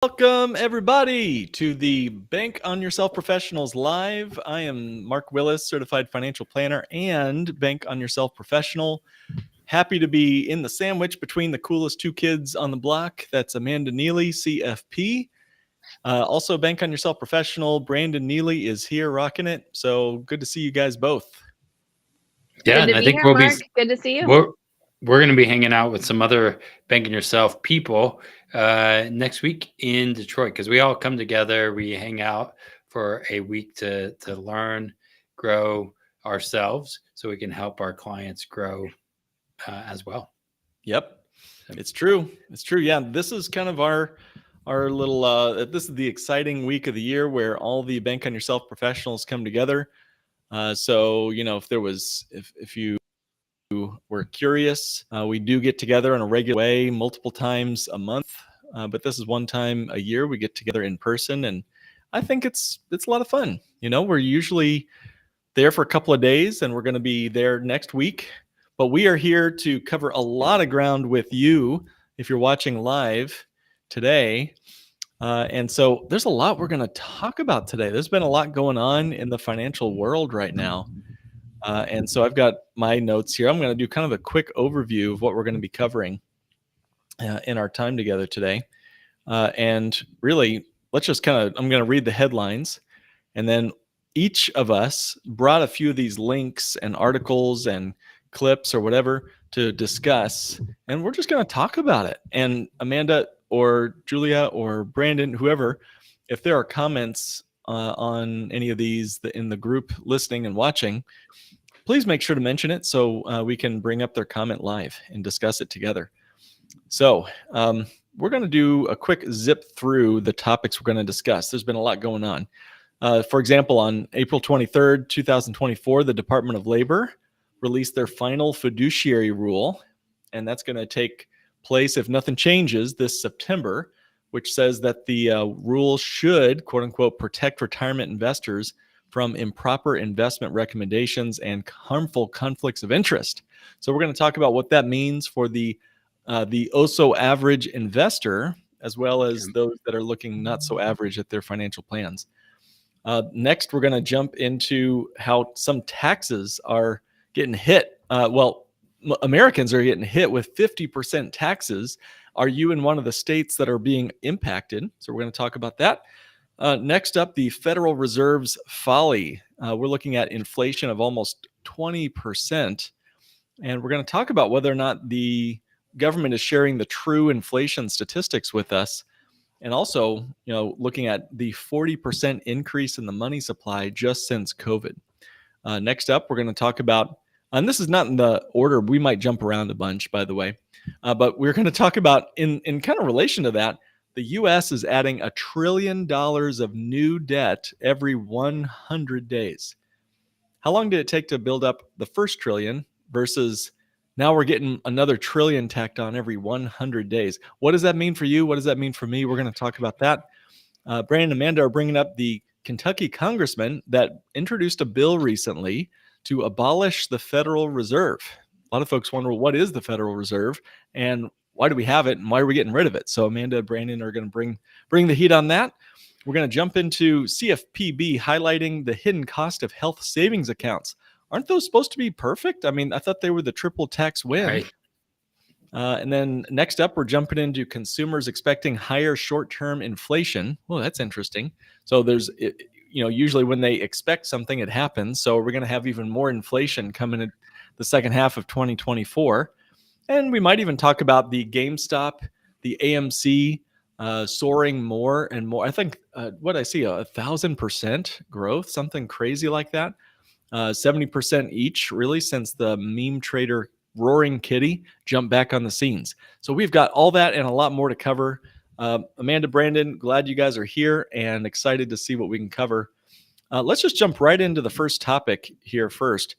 Welcome, everybody, to the Bank on Yourself Professionals Live. I am Mark Willis, Certified Financial Planner and Bank on Yourself Professional. Happy to be in the sandwich between the coolest two kids on the block. That's Amanda Neely, CFP. Also, Bank on Yourself Professional, Brandon Neely is here rocking it. So good to see you guys both. Yeah, Good and to I be think here, we'll Mark. be Good to see you. we're going to be hanging out with some other Banking Yourself people next week in Detroit because we all come together. We hang out for a week to learn, grow ourselves, so we can help our clients grow as well. Yep, it's true. It's true. Yeah, this is kind of our little. This is the exciting week of the year where all the Bank on Yourself professionals come together. So if you were curious, we do get together in a regular way, multiple times a month. But this is one time a year we get together in person, and I think it's a lot of fun. We're usually there for a couple of days, and we're going to be there next week. But we are here to cover a lot of ground with you if you're watching live today. And so there's a lot we're going to talk about today. There's been a lot going on in the financial world right now. And so I've got my notes here. I'm going to do kind of a quick overview of what we're going to be covering in our time together today. And really, I'm going to read the headlines, and then each of us brought a few of these links and articles and clips or whatever to discuss, and we're just going to talk about it. And Amanda or Julia or Brandon, whoever, if there are comments on any of these in the group listening and watching, please make sure to mention it so we can bring up their comment live and discuss it together. So we're going to do a quick zip through the topics we're going to discuss. There's been a lot going on. For example, on April 23rd, 2024, the Department of Labor released their final fiduciary rule, and that's going to take place if nothing changes this September, which says that the rule should, quote unquote, protect retirement investors from improper investment recommendations and harmful conflicts of interest. So we're going to talk about what that means for the OSO average investor, as well as those that are looking not so average at their financial plans. Next, we're going to jump into how some taxes are getting hit. Americans are getting hit with 50% taxes. Are you in one of the states that are being impacted? So we're going to talk about that. Next up, the Federal Reserve's folly. We're looking at inflation of almost 20%. And we're going to talk about whether or not the government is sharing the true inflation statistics with us. And also, looking at the 40% increase in the money supply just since COVID. Next up, we're going to talk about, and this is not in the order, we might jump around a bunch, by the way, but we're going to talk about, in kind of relation to that, the U.S. is adding $1 trillion of new debt every 100 days. How long did it take to build up the first trillion versus now we're getting another trillion tacked on every 100 days? What does that mean for you? What does that mean for me? We're going to talk about that. Brandon and Amanda are bringing up the Kentucky congressman that introduced a bill recently to abolish the Federal Reserve. A lot of folks wonder, what is the Federal Reserve and why do we have it and why are we getting rid of it? So Amanda and Brandon are going to bring the heat on that. We're going to jump into CFPB highlighting the hidden cost of health savings accounts. Aren't those supposed to be perfect? I mean, I thought they were the triple tax win. Right. And then next up, we're jumping into consumers expecting higher short-term inflation. Well, that's interesting. So there's, usually when they expect something, it happens. So we're going to have even more inflation coming in the second half of 2024. And we might even talk about the GameStop, the AMC soaring more and more. I think, what I see, 1,000% growth, something crazy like that. 70% each, really, since the meme trader Roaring Kitty jumped back on the scenes. So we've got all that and a lot more to cover. Amanda, Brandon, glad you guys are here and excited to see what we can cover. Let's just jump right into the first topic here first.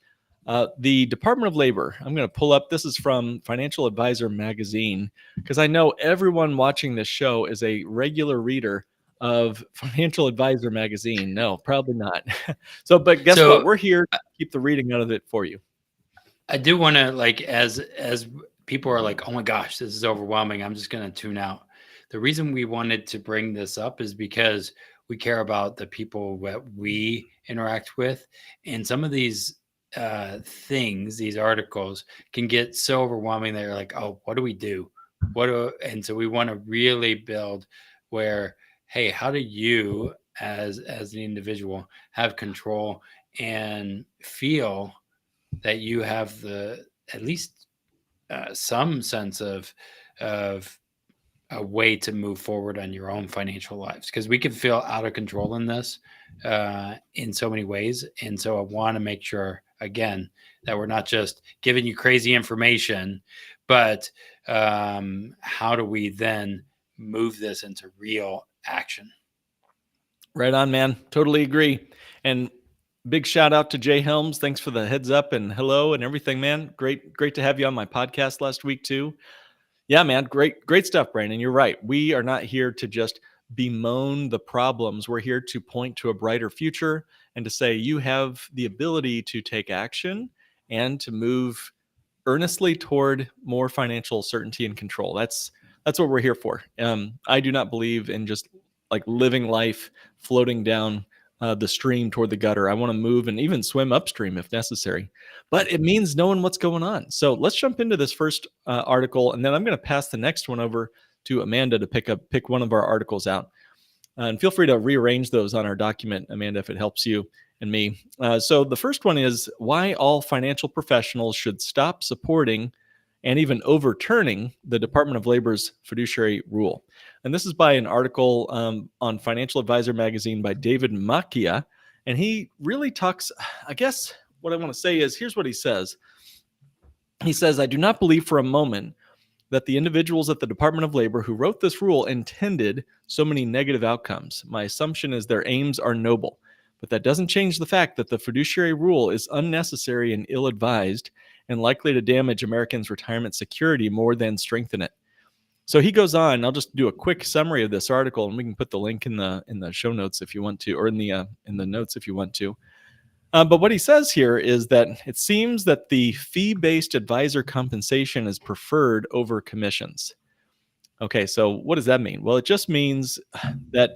The Department of Labor. I'm going to pull up. This is from Financial Advisor magazine because I know everyone watching this show is a regular reader of Financial Advisor magazine. No, probably not. But guess what? We're here to keep the reading out of it for you. I do want to, as people are like, oh my gosh, this is overwhelming, I'm just going to tune out. the reason we wanted to bring this up is because we care about the people that we interact with. And some of these things, these articles can get so overwhelming that you're like, oh, what do we do? And so we want to really build where, hey, how do you as an individual have control and feel that you have the at least some sense of a way to move forward on your own financial lives, because we can feel out of control in this in so many ways. And so I want to make sure again that we're not just giving you crazy information, but how do we then move this into real action? Right on, man. Totally agree. And big shout out to Jay Helms. Thanks for the heads up and hello and everything, man. Great to have you on my podcast last week too. Yeah, man. Great stuff, Brandon. You're right. We are not here to just bemoan the problems. We're here to point to a brighter future and to say you have the ability to take action and to move earnestly toward more financial certainty and control. That's what we're here for. I do not believe in just like living life floating down the stream toward the gutter. I want to move and even swim upstream if necessary. But it means knowing what's going on. So let's jump into this first article, and then I'm going to pass the next one over to Amanda to pick one of our articles out. And feel free to rearrange those on our document, Amanda, if it helps you and me. So the first one is why all financial professionals should stop supporting and even overturning the Department of Labor's fiduciary rule. And this is by an article on Financial Advisor magazine by David Macchia. And he really talks, I guess what I want to say is, here's what he says. He says, I do not believe for a moment that the individuals at the Department of Labor who wrote this rule intended so many negative outcomes. My assumption is their aims are noble, but that doesn't change the fact that the fiduciary rule is unnecessary and ill-advised and likely to damage Americans' retirement security more than strengthen it. So he goes on. I'll just do a quick summary of this article, and we can put the link in the show notes if you want to, or in the notes if you want to. But what he says here is that it seems that the fee-based advisor compensation is preferred over commissions. Okay, so what does that mean? Well, it just means that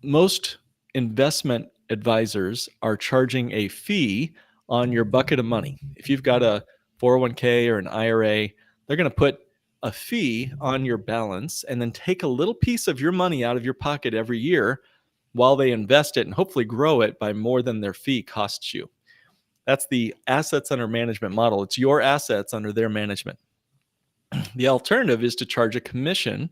most investment advisors are charging a fee on your bucket of money. If you've got a 401k or an IRA, they're going to put a fee on your balance and then take a little piece of your money out of your pocket every year while they invest it and hopefully grow it by more than their fee costs you. That's the assets under management model. It's your assets under their management. The alternative is to charge a commission.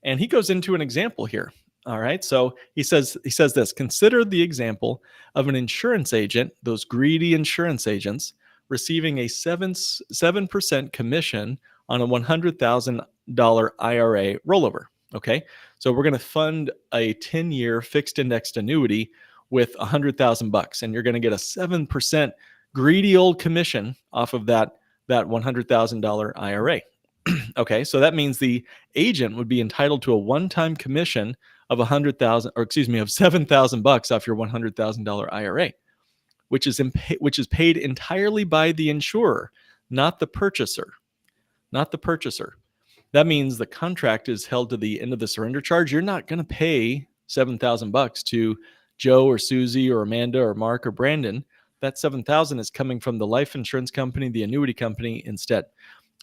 And he goes into an example here. All right. So he says this: consider the example of an insurance agent, those greedy insurance agents, receiving a 7% commission on a $100,000 IRA rollover. Okay. So we're going to fund a 10-year fixed indexed annuity with $100,000, and you're going to get a 7% greedy old commission off of that $100,000 IRA. Okay, so that means the agent would be entitled to a one-time commission of $7,000 off your $100,000 IRA, which is paid entirely by the insurer, not the purchaser. Not the purchaser. That means the contract is held to the end of the surrender charge. You're not going to pay $7,000 to Joe or Susie or Amanda or Mark or Brandon. That $7,000 is coming from the life insurance company, the annuity company instead.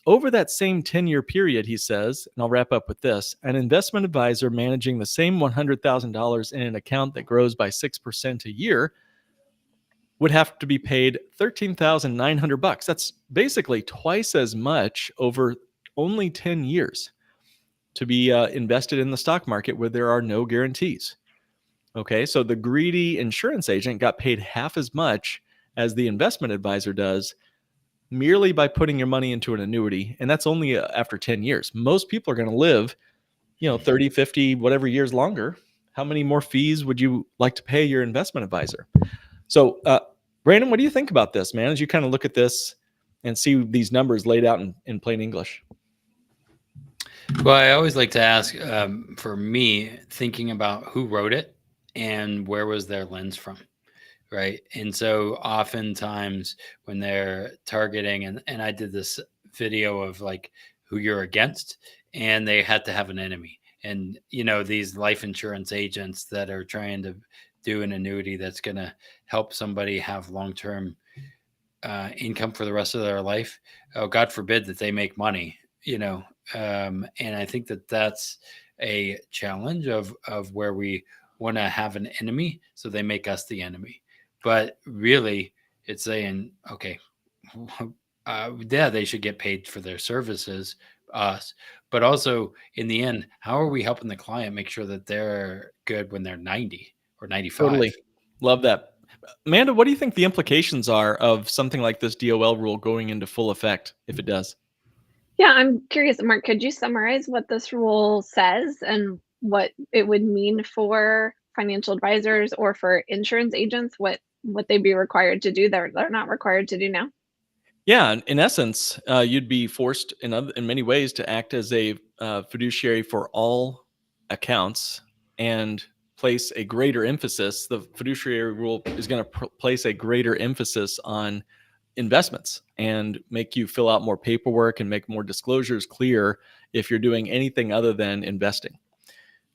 Over that same 10-year period, he says, and I'll wrap up with this, an investment advisor managing the same $100,000 in an account that grows by 6% a year would have to be paid $13,900. That's basically twice as much over only 10 years to be invested in the stock market where there are no guarantees. Okay, so the greedy insurance agent got paid half as much as the investment advisor does merely by putting your money into an annuity. And that's only after 10 years. Most people are going to live, 30, 50, whatever years longer. How many more fees would you like to pay your investment advisor? So, Brandon, what do you think about this, man, as you kind of look at this and see these numbers laid out in plain English? Well, I always like to ask, for me, thinking about who wrote it and where was their lens from. Right. And so oftentimes when they're targeting, and I did this video of like who you're against, and they had to have an enemy. And these life insurance agents that are trying to do an annuity that's going to help somebody have long-term income for the rest of their life. Oh, God forbid that they make money, and I think that that's a challenge of where we want to have an enemy, so they make us the enemy. But really, it's saying, okay, yeah, they should get paid for their services, us, but also in the end, how are we helping the client make sure that they're good when they're 90 or 95? Totally. Love that. Amanda, what do you think the implications are of something like this DOL rule going into full effect if it does? Yeah, I'm curious, Mark, could you summarize what this rule says and what it would mean for financial advisors or for insurance agents, what they'd be required to do that they're not required to do now? Yeah, in essence, you'd be forced in many ways to act as a fiduciary for all accounts and place a greater emphasis. The fiduciary rule is going to place a greater emphasis on investments and make you fill out more paperwork and make more disclosures clear if you're doing anything other than investing.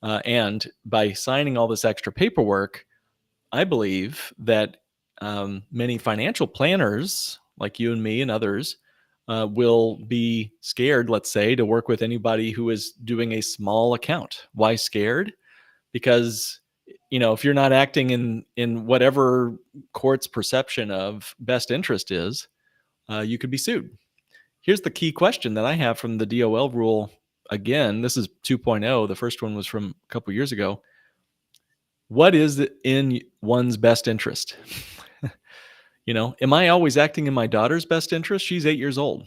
And by signing all this extra paperwork, I believe that many financial planners like you and me and others will be scared, let's say, to work with anybody who is doing a small account. Why scared? Because if you're not acting in whatever court's perception of best interest is, you could be sued. Here's the key question that I have from the DOL rule. Again, this is 2.0. The first one was from a couple years ago. What is in one's best interest? Am I always acting in my daughter's best interest? She's 8 years old.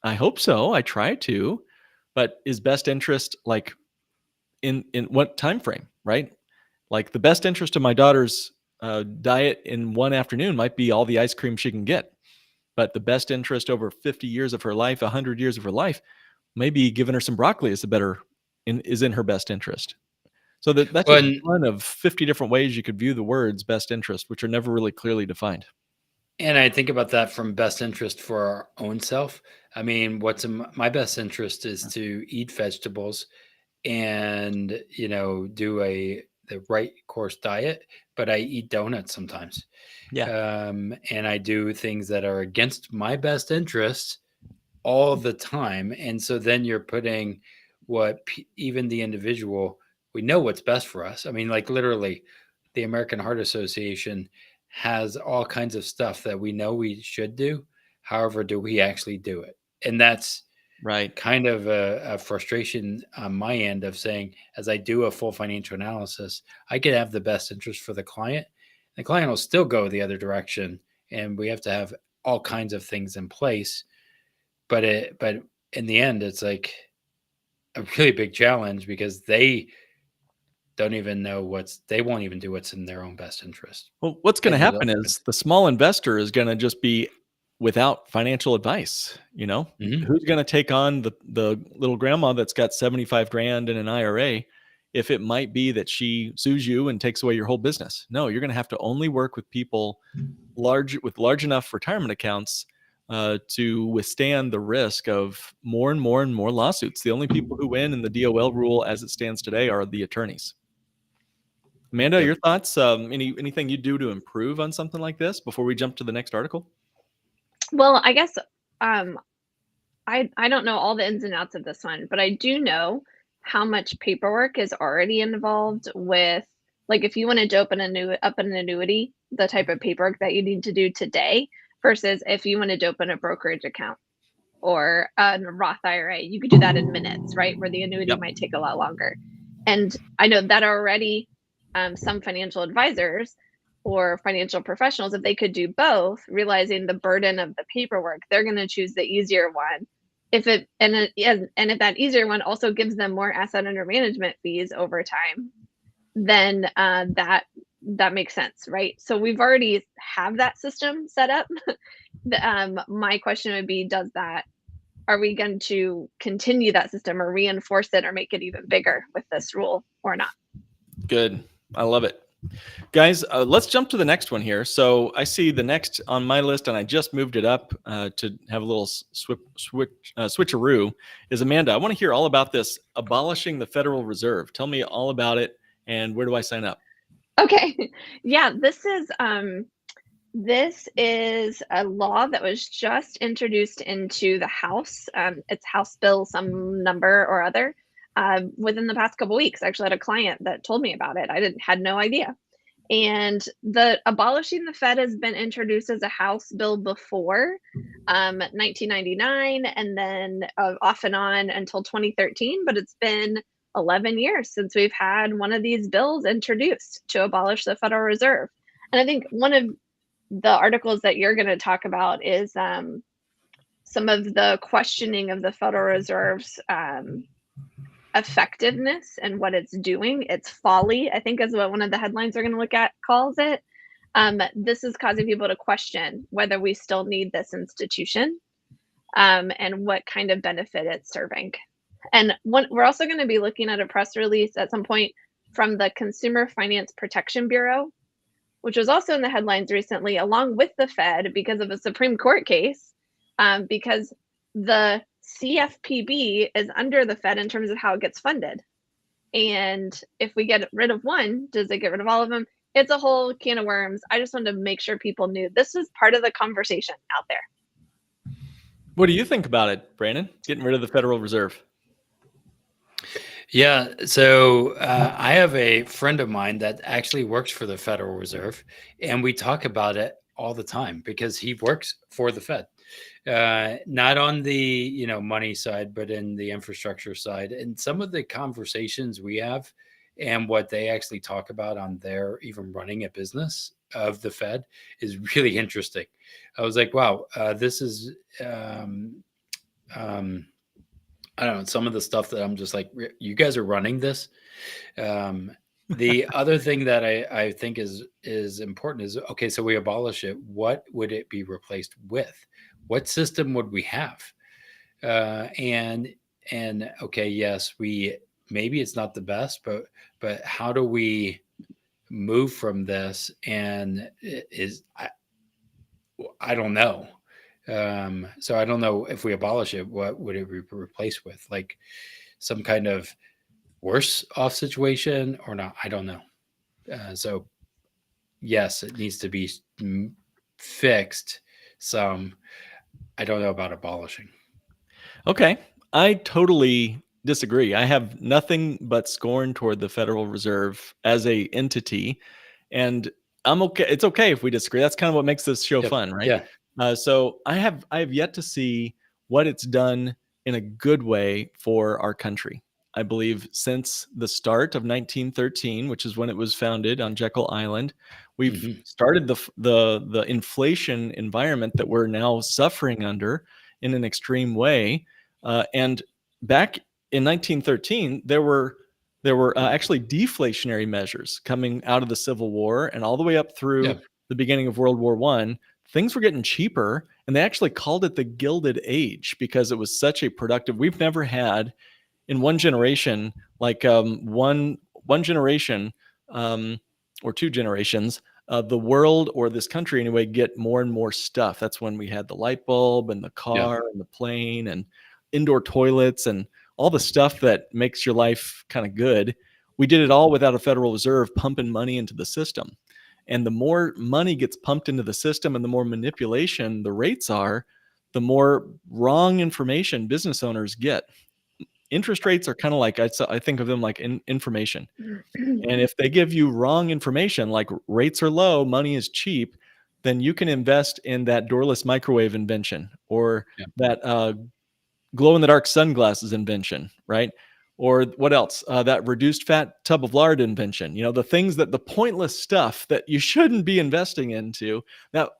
I hope so. I try to, but is best interest like in what time frame, right? Like the best interest of my daughter's diet in one afternoon might be all the ice cream she can get, but the best interest over 50 years of her life, 100 years of her life, maybe giving her some broccoli is is in her best interest. So that's Well, just one of 50 different ways you could view the words best interest, which are never really clearly defined. and I think about that from best interest for our own self. I mean, what's in my best interest is to eat vegetables and do the right course diet, but I eat donuts sometimes. Yeah. And I do things that are against my best interest all the time. And so then you're putting even the individual, we know what's best for us. I mean, like literally, the American Heart Association has all kinds of stuff that we know we should do. However, do we actually do it? And that's Right. kind of a frustration on my end of saying, as I do a full financial analysis, I could have the best interest for the client. The client will still go the other direction, and we have to have all kinds of things in place. But in the end, it's like a really big challenge because they don't even know they won't even do what's in their own best interest. Well, what's going to End happen result. is the small investor is going to just be without financial advice. Mhm. Who's going to take on the little grandma that's got 75 grand in an IRA if it might be that she sues you and takes away your whole business? No, you're going to have to only work with people with large enough retirement accounts to withstand the risk of more and more and more lawsuits. The only people who win in the DOL rule as it stands today are the attorneys. Amanda, Yep. your thoughts? Anything you do to improve on something like this before we jump to the next article? Well, I guess I don't know all the ins and outs of this one, but I do know how much paperwork is already involved with, like, if you wanted to up an annuity, the type of paperwork that you need to do today versus if you wanted to open a brokerage account or a Roth IRA, you could do that in minutes, right? Where the annuity Yep. might take a lot longer. And I know that already some financial advisors or financial professionals, if they could do both, realizing the burden of the paperwork, they're going to choose the easier one. If if that easier one also gives them more asset under management fees over time, then that makes sense, right? So we've already have that system set up. My question would be, are we going to continue that system or reinforce it or make it even bigger with this rule or not? Good. I love it. Guys, let's jump to the next one here. So I see the next on my list, and I just moved it up to have a little switcheroo, is Amanda. I want to hear all about this, abolishing the Federal Reserve. Tell me all about it, and where do I sign up? Okay. Yeah, this is a law that was just introduced into the House. It's House Bill some number or other within the past couple weeks. I actually had a client that told me about it. I had no idea. And the abolishing the Fed has been introduced as a House bill before 1999, and then off and on until 2013. But it's been 11 years since we've had one of these bills introduced to abolish the Federal Reserve. And I think one of the articles that you're going to talk about is some of the questioning of the Federal Reserve's effectiveness and what it's doing. Its folly, I think, is what one of the headlines we're going to look at calls it. This is causing people to question whether we still need this institution and what kind of benefit it's serving. And we're also going to be looking at a press release at some point from the Consumer Finance Protection Bureau, which was also in the headlines recently, along with the Fed, because of a Supreme Court case, because the CFPB is under the Fed in terms of how it gets funded. And if we get rid of one, does it get rid of all of them? It's a whole can of worms. I just wanted to make sure people knew this was part of the conversation out there. What do you think about it, Brandon? Getting rid of the Federal Reserve? Yeah, so I have a friend of mine that actually works for the Federal Reserve, and we talk about it all the time because he works for the Fed, not on the money side, but in the infrastructure side. And some of the conversations we have and what they actually talk about on their even running a business of the Fed is really interesting. I was like, wow, this is I don't know, some of the stuff that I'm just like, you guys are running this. The other thing that I think is important is, okay, so we abolish it. What would it be replaced with? What system would we have? And okay, yes, maybe it's not the best, but how do we move from this? And I don't know. So I don't know if we abolish it, what would it be replaced with? Like some kind of worse off situation or not? I don't know. So yes, it needs to be fixed some. I don't know about abolishing. Okay. I totally disagree. I have nothing but scorn toward the Federal Reserve as a entity, and I'm okay. It's okay if we disagree. That's kind of what makes this show fun, right? Yeah. So I have yet to see what it's done in a good way for our country. I believe since the start of 1913, which is when it was founded on Jekyll Island, we've started the inflation environment that we're now suffering under in an extreme way. And back in 1913, there were actually deflationary measures coming out of the Civil War and all the way up through the beginning of World War I. Things were getting cheaper, and they actually called it the Gilded Age because it was such a productive. We've never had in one generation, like one generation or two generations, the world or this country anyway get more and more stuff. That's when we had the light bulb and the car and the plane and indoor toilets and all the stuff that makes your life kind of good. We did it all without a Federal Reserve pumping money into the system. And the more money gets pumped into the system and the more manipulation the rates are, the more wrong information business owners get. Interest rates are kind of like, I think of them like information. And if they give you wrong information, like rates are low, money is cheap, then you can invest in that doorless microwave invention or that glow-in-the-dark sunglasses invention, right? Or what else? That reduced fat tub of lard invention. The things the pointless stuff that you shouldn't be investing into, that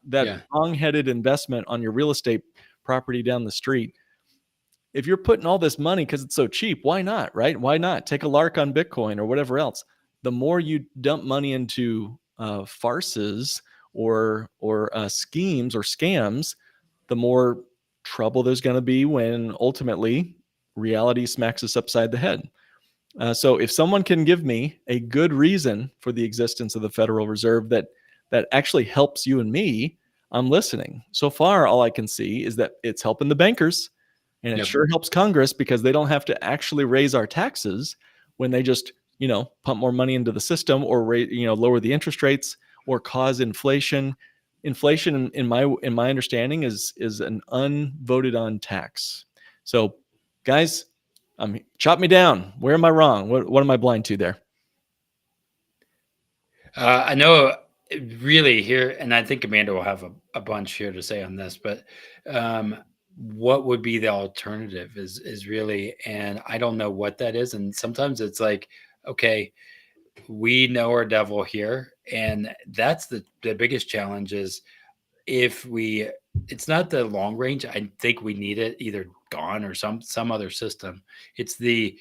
wrong-headed investment on your real estate property down the street. If you're putting all this money because it's so cheap, why not, right? Why not take a lark on Bitcoin or whatever else? The more you dump money into farces or schemes or scams, the more trouble there's going to be when ultimately reality smacks us upside the head. So if someone can give me a good reason for the existence of the Federal Reserve that actually helps you and me, I'm listening. So far, all I can see is that it's helping the bankers, and it Yep. sure helps Congress because they don't have to actually raise our taxes when they just, pump more money into the system or lower the interest rates or cause inflation. Inflation, in my understanding, is an unvoted on tax. So, guys, chop me down. Where am I wrong? What am I blind to there? I know really here, and I think Amanda will have a bunch here to say on this, but what would be the alternative is really, and I don't know what that is. And sometimes it's like, okay, we know our devil here. And that's the biggest challenge is it's not the long range. I think we need it either gone or some other system. It's the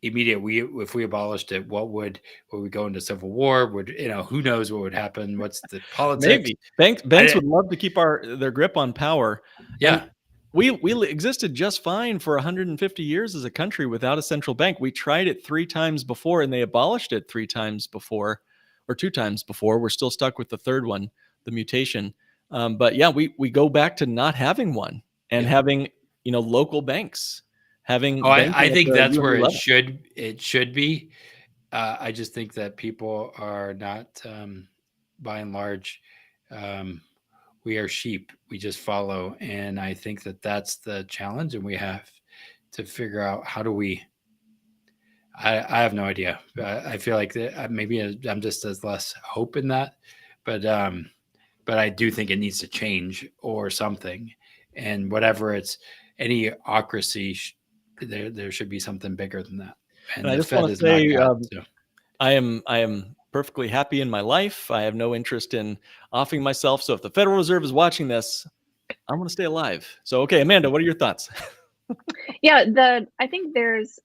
immediate. If we abolished it, would we go into civil war? Who knows what would happen? What's the politics? Maybe banks would love to keep their grip on power. Yeah. And we existed just fine for 150 years as a country without a central bank. We tried it 3 times before, and they abolished it 3 times before, or 2 times before. We're still stuck with the third one, the mutation. But yeah, we go back to not having one and having local banks. I think that's where it should be. I just think that people are not, by and large, we are sheep. We just follow, and I think that that's the challenge, and we have to figure out how do we. I have no idea. I feel like maybe I'm just as less hope in that, but I do think it needs to change or something, and whatever it's any ocracy. There should be something bigger than that. And I just want to say, I am perfectly happy in my life. I have no interest in offing myself. So if the Federal Reserve is watching this, I want to stay alive. So, okay, Amanda, what are your thoughts? Yeah, I think there's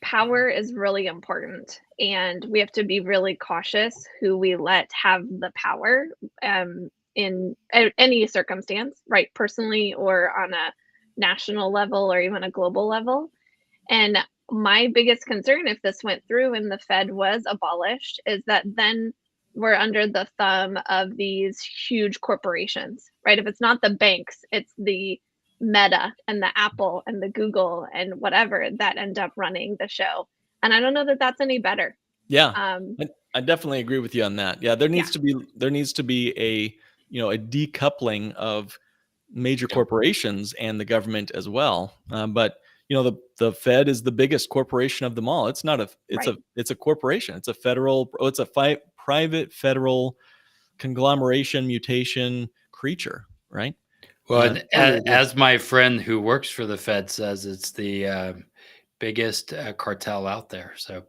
power is really important, and we have to be really cautious who we let have the power in any circumstance, right? Personally or on a national level or even a global level. And my biggest concern, if this went through and the Fed was abolished, is that then we're under the thumb of these huge corporations, right? If it's not the banks, it's the Meta and the Apple and the Google and whatever that end up running the show. And I don't know that that's any better. Yeah, I definitely agree with you on that. Yeah, there needs to be a a decoupling of major corporations and the government as well. But the Fed is the biggest corporation of them all. It's not it's a corporation. It's a private federal conglomeration mutation creature, right? Well, as my friend who works for the Fed says, it's the biggest cartel out there. So,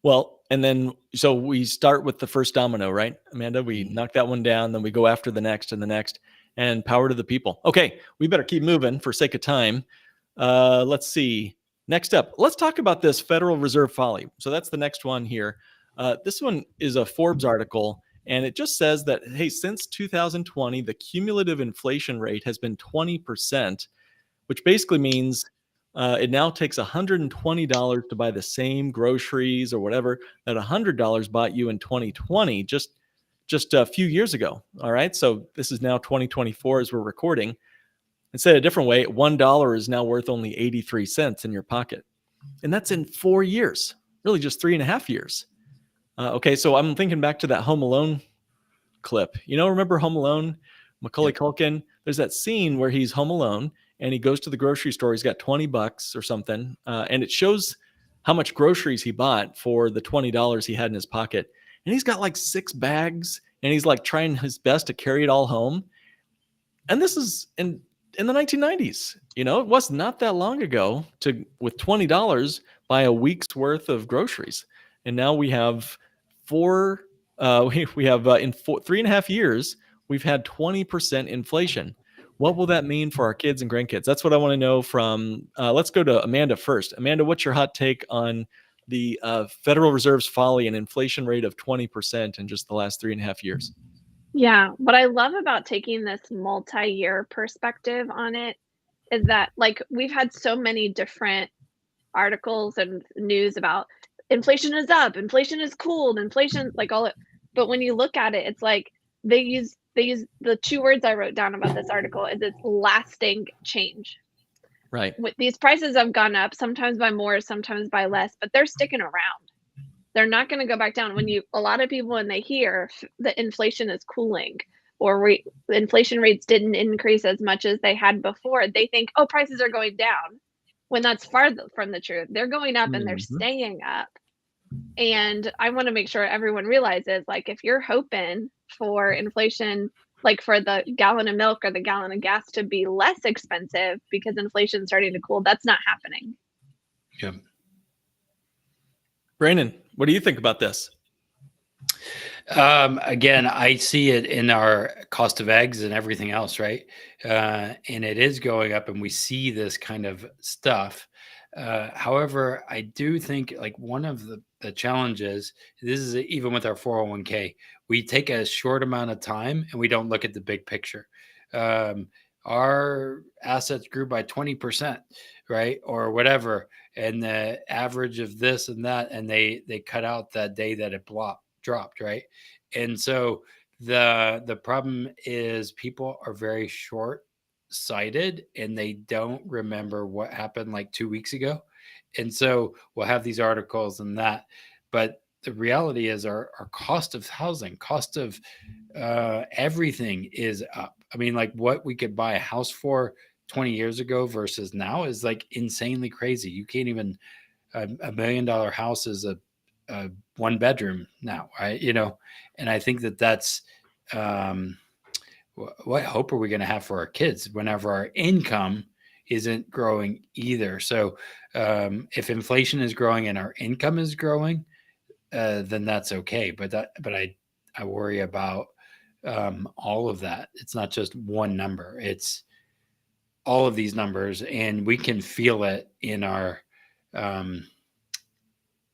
well, and then so we start with the first domino, right, Amanda? We knock that one down, then we go after the next and the next. And power to the people. Okay, we better keep moving for sake of time. Let's see. Next up, let's talk about this Federal Reserve folly. So that's the next one here. This one is a Forbes article, and it just says that, hey, since 2020, the cumulative inflation rate has been 20%, which basically means it now takes $120 to buy the same groceries or whatever that $100 bought you in 2020, just a few years ago. All right. So this is now 2024 as we're recording. And said a different way, $1 is now worth only 83 cents in your pocket. And that's in 4 years, really just 3.5 years. Okay. So I'm thinking back to that Home Alone clip. Remember Home Alone, Macaulay Culkin? There's that scene where he's home alone and he goes to the grocery store. He's got $20 or something. And it shows how much groceries he bought for the $20 he had in his pocket. And he's got like 6 bags and he's like trying his best to carry it all home. And this is in the 1990s. It was not that long ago to, with $20, buy a week's worth of groceries. And now we have in 3.5 years, we've had 20% inflation. What will that mean for our kids and grandkids? That's what I want to know from, let's go to Amanda first. Amanda, what's your hot take on the Federal Reserve's folly and inflation rate of 20% in just the last 3.5 years? Yeah, what I love about taking this multi-year perspective on it is that we've had so many different articles and news about inflation is up, inflation is cooled, inflation like all it. But when you look at it, it's like they use the two words I wrote down about this article is it's lasting change. Right. These prices have gone up, sometimes by more, sometimes by less, but they're sticking around. They're not going to go back down. A lot of people, when they hear that inflation is cooling or inflation rates didn't increase as much as they had before, they think, oh, prices are going down, when that's far from the truth. They're going up and they're staying up. And I want to make sure everyone realizes, like, if you're hoping for inflation, like for the gallon of milk or the gallon of gas to be less expensive because inflation's starting to cool, that's not happening. Yeah. Brandon, what do you think about this? Again, I see it in our cost of eggs and everything else, right? And it is going up, and we see this kind of stuff. However, I do think like one of the challenges, this is even with our 401k, we take a short amount of time and we don't look at the big picture. Our assets grew by 20%, right? Or whatever. And the average of this and that, and they cut out that day that it dropped, right? And so the problem is people are very short-sighted and they don't remember what happened like 2 weeks ago. And so we'll have these articles and that, but the reality is our cost of housing, cost of everything is up. I mean, like what we could buy a house for 20 years ago versus now is like insanely crazy. You can't even $1 million house is a 1 bedroom now, right? And I think that's what hope are we going to have for our kids whenever our income isn't growing either? So if inflation is growing and our income is growing, then that's okay. But I worry about all of that. It's not just one number. It's all of these numbers, and we can feel it in our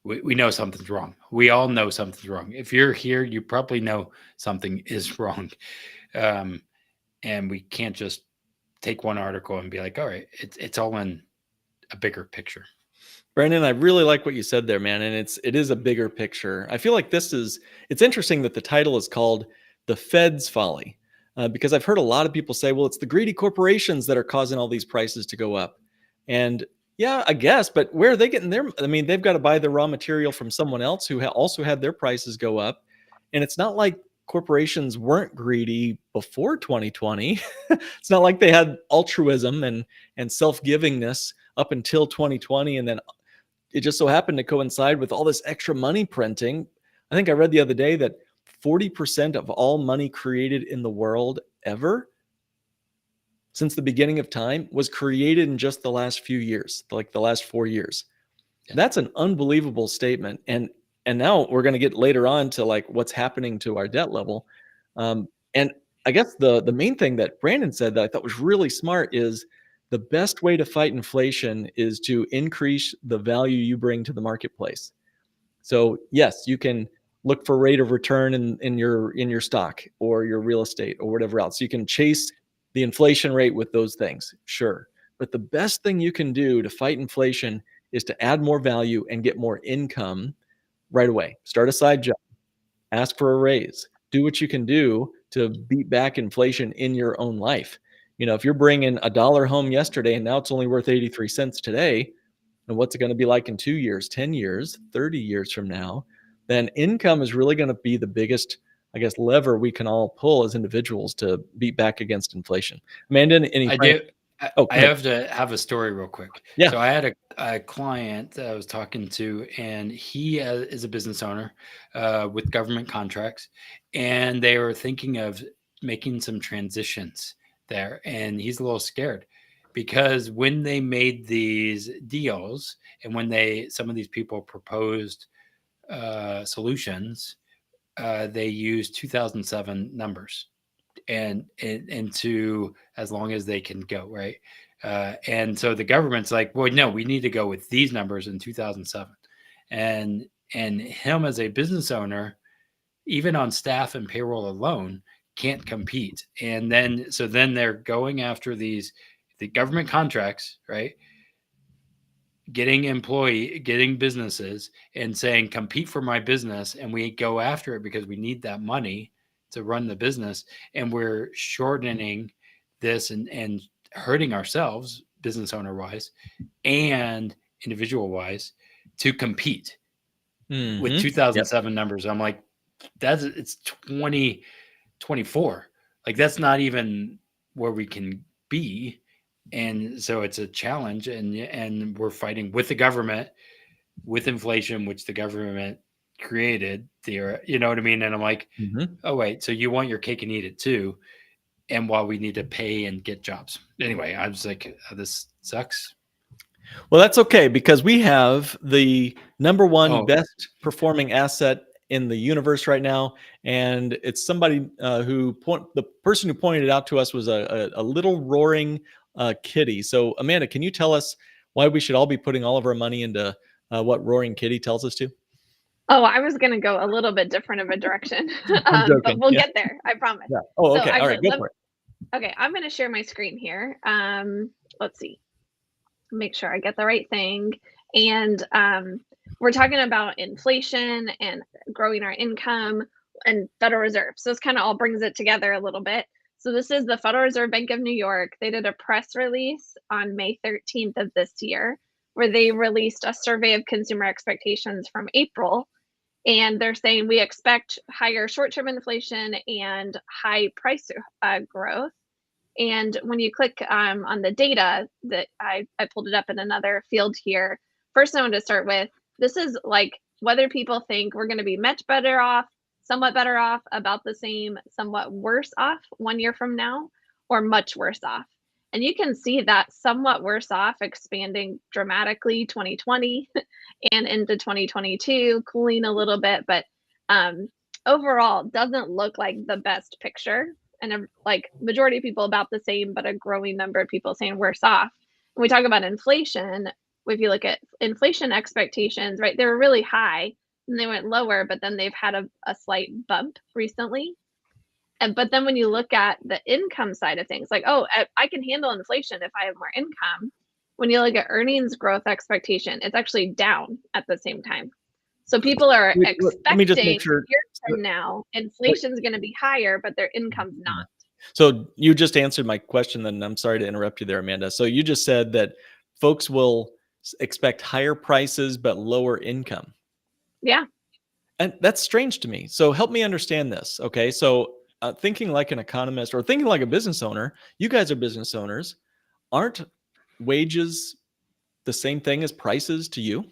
we know something's wrong. We all know something's wrong. If you're here, you probably know something is wrong. And we can't just take one article and be like, all right, it's all in a bigger picture. Brandon, I really like what you said there, man. And it is a bigger picture. I feel like it's interesting that the title is called The Fed's Folly, because I've heard a lot of people say, well, it's the greedy corporations that are causing all these prices to go up. And yeah, I guess, but where are they getting they've got to buy the raw material from someone else who also had their prices go up. And it's not like corporations weren't greedy before 2020. It's not like they had altruism and self-givingness up until 2020. And then it just so happened to coincide with all this extra money printing. I think I read the other day that 40% of all money created in the world ever since the beginning of time was created in just the last few years, like the last 4 years. Yeah. That's an unbelievable statement. And now we're going to get later on to like what's happening to our debt level. And I guess the main thing that Brandon said that I thought was really smart is the best way to fight inflation is to increase the value you bring to the marketplace. So yes, you can look for rate of return in your stock or your real estate or whatever else. You can chase the inflation rate with those things, sure. But the best thing you can do to fight inflation is to add more value and get more income right away. Start a side job, ask for a raise, do what you can do to beat back inflation in your own life. If you're bringing $1 home yesterday and now it's only worth 83 cents today, and what's it going to be like in 2 years, 10 years, 30 years from now, then income is really going to be the biggest, I guess, lever we can all pull as individuals to beat back against inflation. Amanda, I have to have a story real quick. Yeah. So I had a client that I was talking to, and he is a business owner with government contracts, and they were thinking of making some transitions there, and he's a little scared because when they made these deals and when some of these people proposed solutions, they used 2007 numbers and to as long as they can go, right? And so the government's like, well, no, we need to go with these numbers in 2007. And him as a business owner, even on staff and payroll alone, can't compete. And then they're going after the government contracts, right? getting businesses and saying, compete for my business, and we go after it because we need that money to run the business, and we're shortening this and hurting ourselves, business owner wise and individual wise, to compete with Mhm. 2007 numbers. I'm like, it's 2024. Like, that's not even where we can be. And so it's a challenge, and we're fighting with the government, with inflation, which the government created. You know what I mean? And I'm like, Mhm. oh wait, so you want your cake and eat it too? And while we need to pay and get jobs, anyway, I was like, this sucks. Well, that's okay because we have the number one Oh. best performing asset in the universe right now, and it's somebody the person who pointed it out to us was a little roaring kitty. So, Amanda, can you tell us why we should all be putting all of our money into what roaring kitty tells us to? Oh, I was going to go a little bit different of a direction, I'm but joking. we'll Yeah. get there. I promise. Yeah. Oh, So okay. All right. actually, Go for it. okay, I'm going to share my screen here. Let's see. Make sure I get the right thing. And we're talking about inflation and growing our income and Federal Reserve. So this kind of all brings it together a little bit. So this is the Federal Reserve Bank of New York. They did a press release on May 13th of this year where they released a survey of consumer expectations from April. And they're saying we expect higher short-term inflation and high price growth. And when you click on the data that I pulled it up in another field here, first I want to start with, this is like whether people think we're going to be much better off, somewhat better off, about the same, somewhat worse off 1 year from now, or much worse off. And you can see that somewhat worse off expanding dramatically 2020 and into 2022, cooling a little bit, but overall doesn't look like the best picture. And like majority of people about the same, but a growing number of people saying worse off. When we talk about inflation, if you look at inflation expectations, right, they were really high and they went lower, but then they've had a slight bump recently. But then when you look at the income side of things, like, oh, I can handle inflation if I have more income. When you look at earnings growth expectation, it's actually down at the same time. So people are Let me just make expecting sure. years from now, inflation's going to be higher, but their income's not. So you just answered my question, then. I'm sorry to interrupt you there, Amanda. So you just said that folks will expect higher prices but lower income. Yeah. And that's strange to me. So help me understand this. Okay. So thinking like an economist or thinking like a business owner, you guys are business owners. Aren't wages the same thing as prices to you?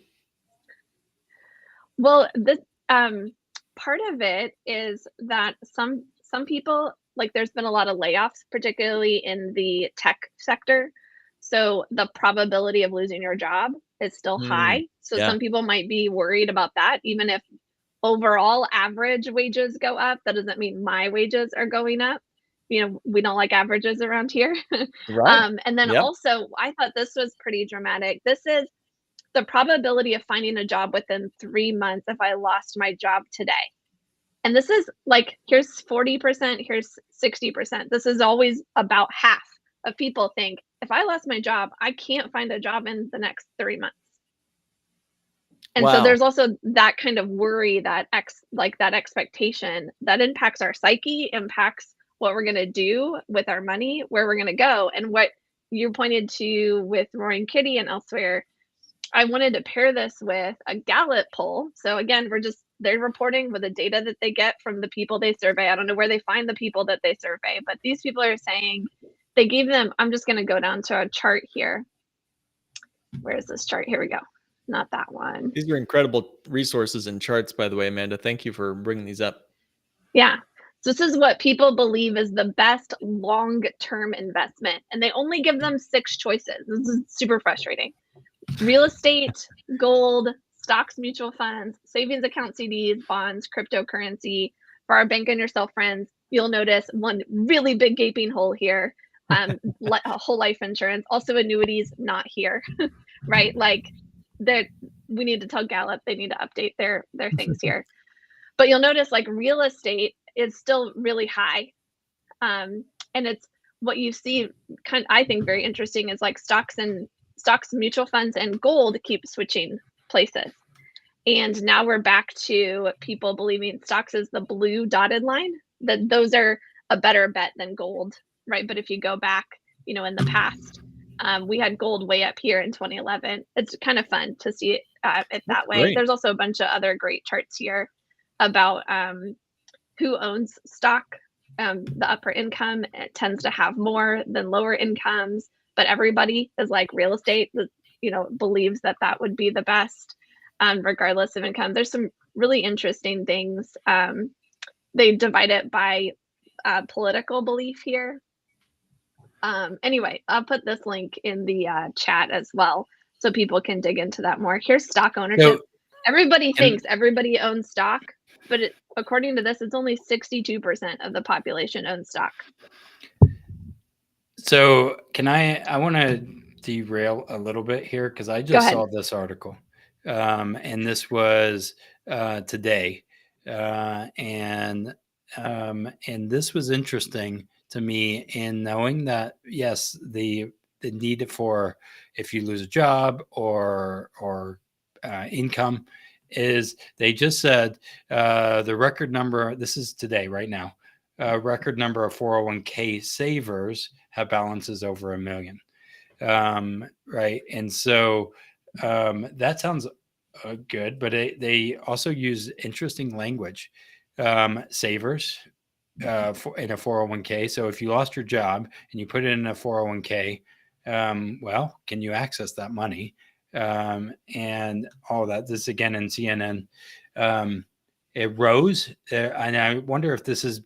Well, this part of it is that some people, like, there's been a lot of layoffs, particularly in the tech sector. So the probability of losing your job is still high. So yeah. some people might be worried about that. Even if overall average wages go up, that doesn't mean my wages are going up. You know, we don't like averages around here. Right. And then Yep. also, I thought this was pretty dramatic. This is the probability of finding a job within 3 months if I lost my job today. And this is like, here's 40%, here's 60%. This is always about half of people think if I lost my job, I can't find a job in the next 3 months. And so Wow. there's also that kind of worry, that that expectation that impacts our psyche, impacts what we're going to do with our money, where we're going to go. And what you pointed to with Roaring Kitty and elsewhere, I wanted to pair this with a Gallup poll. So again, they're reporting with the data that they get from the people they survey. I don't know where they find the people that they survey, but these people are saying they gave them, I'm just going to go down to a chart here. Where is this chart? Here we go. Not that one. These are incredible resources and charts, by the way, Amanda. Thank you for bringing these up. Yeah. So this is what people believe is the best long-term investment. And they only give them 6 choices. This is super frustrating. Real estate, gold, stocks, mutual funds, savings account, CDs, bonds, cryptocurrency. For our Bank on Yourself friends, you'll notice one really big gaping hole here. Whole life insurance, also annuities, not here, right? Like, we need to tell Gallup they need to update their things here. But you'll notice like real estate is still really high. And it's what you see I think very interesting is like stocks and stocks, mutual funds, and gold keep switching places. And now we're back to people believing stocks is the blue dotted line, that those are a better bet than gold, right? But if you go back, in the past, we had gold way up here in 2011. It's kind of fun to see it that way. Great. There's also a bunch of other great charts here about who owns stock. The upper income, it tends to have more than lower incomes, but everybody is like real estate, believes that would be the best, regardless of income. There's some really interesting things. They divide it by political belief here. Anyway, I'll put this link in the chat as well so people can dig into that more. Here's stock ownership. Everybody thinks everybody owns stock, but according to this, it's only 62% of the population owns stock. So I want to derail a little bit here because I just saw this article, and this was today, and this was interesting to me in knowing that, yes, the need for, if you lose a job or income, is they just said the record number, this is today, right now, record number of 401k savers have balances over $1 million. Right. And so that sounds good, but they also use interesting language. Savers in a 401k. So if you lost your job and you put it in a 401k, well, can you access that money? And all that. This again in CNN. It rose, and I wonder if this is